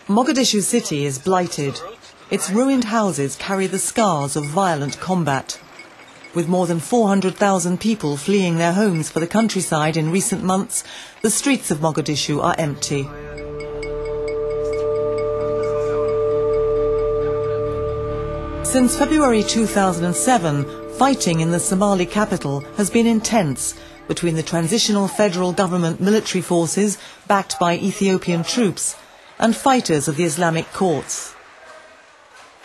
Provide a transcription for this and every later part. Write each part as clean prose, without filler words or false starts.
Mogadishu city is blighted. Its ruined houses carry the scars of violent combat. With more than 400,000 people fleeing their homes for the countryside in recent months, the streets of Mogadishu are empty. Since February 2007, fighting in the Somali capital has been intense between the transitional federal government military forces, backed by Ethiopian troops, and fighters of the Islamic courts.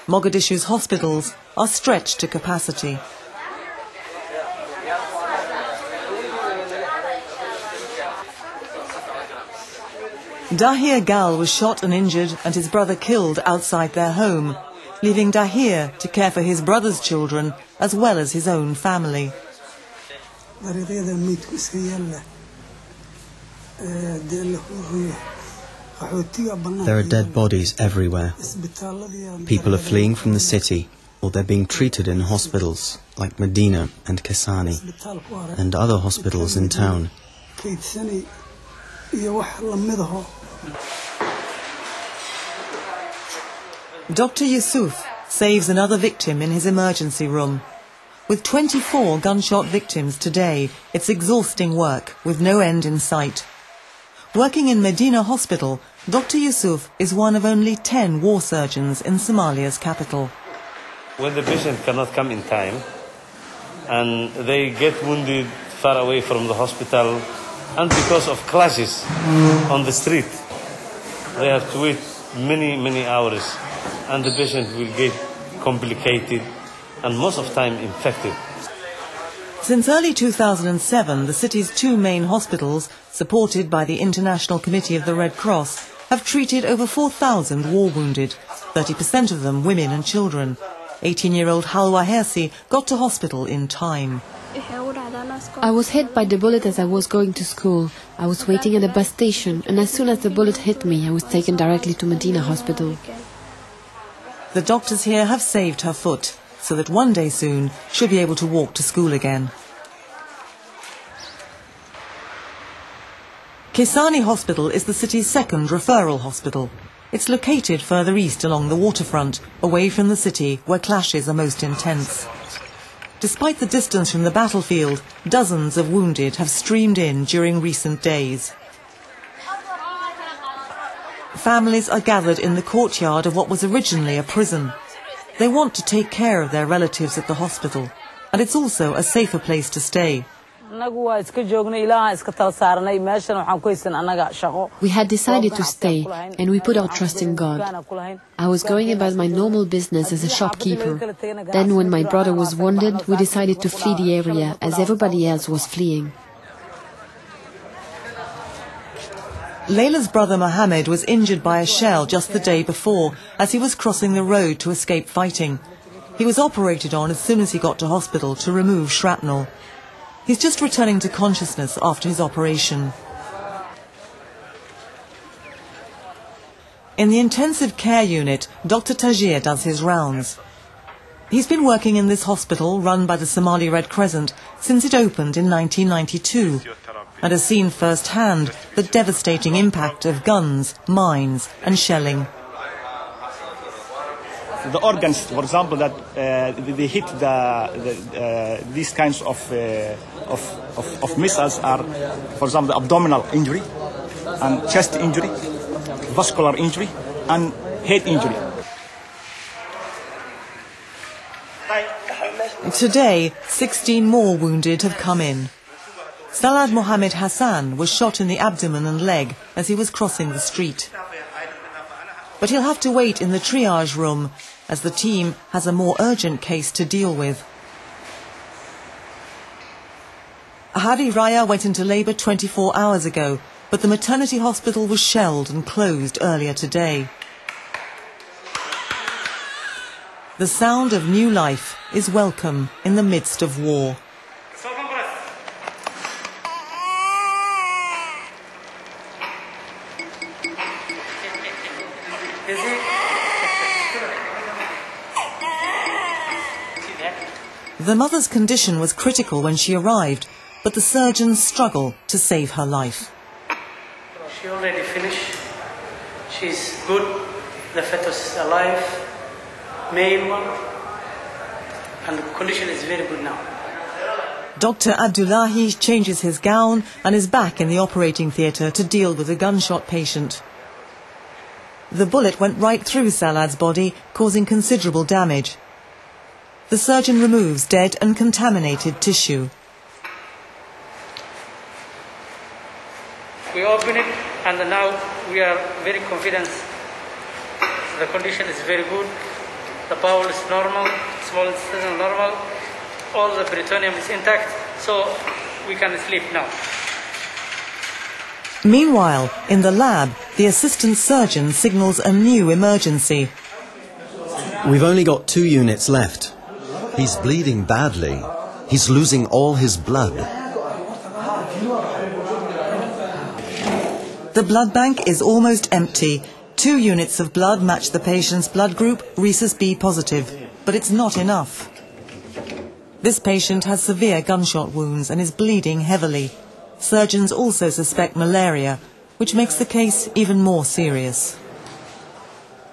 Mogadishu's hospitals are stretched to capacity. Dahir Gal was shot and injured and his brother killed outside their home, leaving Dahir to care for his brother's children as well as his own family. There are dead bodies everywhere. People are fleeing from the city, or they're being treated in hospitals like Medina and Keysaney and other hospitals in town. Dr. Yusuf saves another victim in his emergency room. With 24 gunshot victims today, it's exhausting work with no end in sight. Working in Medina hospital, Dr. Yusuf is one of only 10 war surgeons in Somalia's capital. When the patient cannot come in time and they get wounded far away from the hospital, and because of clashes on the street, they have to wait many hours, and the patient will get complicated and most of the time infected. Since early 2007, the city's two main hospitals, supported by the International Committee of the Red Cross, have treated over 4,000 war wounded, 30% of them women and children. 18-year-old Halwa Hersi got to hospital in time. I was hit by the bullet as I was going to school. I was waiting at the bus station, and as soon as the bullet hit me, I was taken directly to Medina hospital. The doctors here have saved her foot, so that one day soon she'll be able to walk to school again. Keysaney Hospital is the city's second referral hospital. It's located further east along the waterfront, away from the city where clashes are most intense. Despite the distance from the battlefield, dozens of wounded have streamed in during recent days. Families are gathered in the courtyard of what was originally a prison. They want to take care of their relatives at the hospital, and it's also a safer place to stay. We had decided to stay, and we put our trust in God. I was going about my normal business as a shopkeeper. Then when my brother was wounded, we decided to flee the area, as everybody else was fleeing. LEILA's brother Mohamed was injured by a shell just the day before as he was crossing the road to escape fighting. He was operated on as soon as he got to hospital to remove shrapnel. He's just returning to consciousness after his operation. In the intensive care unit, DrTAJIR does his rounds. He's been working in this hospital run by the Somali Red Crescent since it opened in 1992. And has seen firsthand the devastating impact of guns, mines and shelling. The organs, for example, that they hit these kinds of missiles are, for example, the abdominal injury and chest injury, vascular injury and head injury. Today, 16 more wounded have come in. AHMED MOHAMED Hassan was shot in the abdomen and leg as he was crossing the street. But he'll have to wait in the triage room as the team has a more urgent case to deal with. Hari Raya went into labour 24 hours ago, but the maternity hospital was shelled and closed earlier today. The sound of new life is welcome in the midst of war. The mother's condition was critical when she arrived, but the surgeons struggle to save her life. She already finished. She's good. The fetus is alive, male one, and the condition is very good now. Dr. Abdullahi changes his gown and is back in the operating theatre to deal with a gunshot patient. The bullet went right through Salad's body, causing considerable damage. The surgeon removes dead and contaminated tissue. We open it, and now we are very confident. The condition is very good. The bowel is normal, small intestine normal, all the peritoneum is intact, so we can sleep now. Meanwhile, in the lab, the assistant surgeon signals a new emergency. We've only got 2 units left. He's bleeding badly. He's losing all his blood. The blood bank is almost empty. 2 units of blood match the patient's blood group, rhesus B positive, but it's not enough. This patient has severe gunshot wounds and is bleeding heavily. Surgeons also suspect malaria, which makes the case even more serious.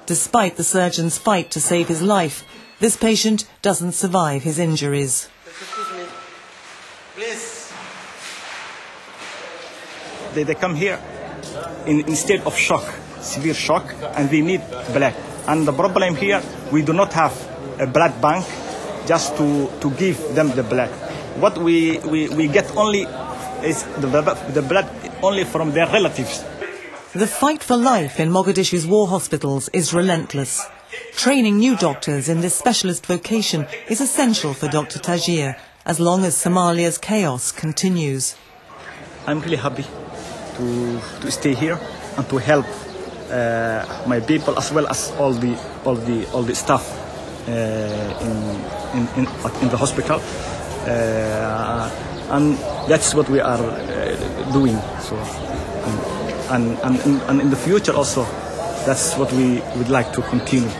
Despite the surgeon's fight to save his life, this patient doesn't survive his injuries. Excuse me. Please. They come here instead of shock, severe shock, and they need blood. And the problem here, we do not have a blood bank just to give them the blood. What we get only is the blood only from their relatives. The fight for life in Mogadishu's war hospitals is relentless. Training new doctors in this specialist vocation is essential for DrTAJIR as long as Somalia's chaos continues. I'm really happy to stay here and to help my people as well as all the staff in the hospital. And that's what we are doing. So, and in the future also, that's what we would like to continue.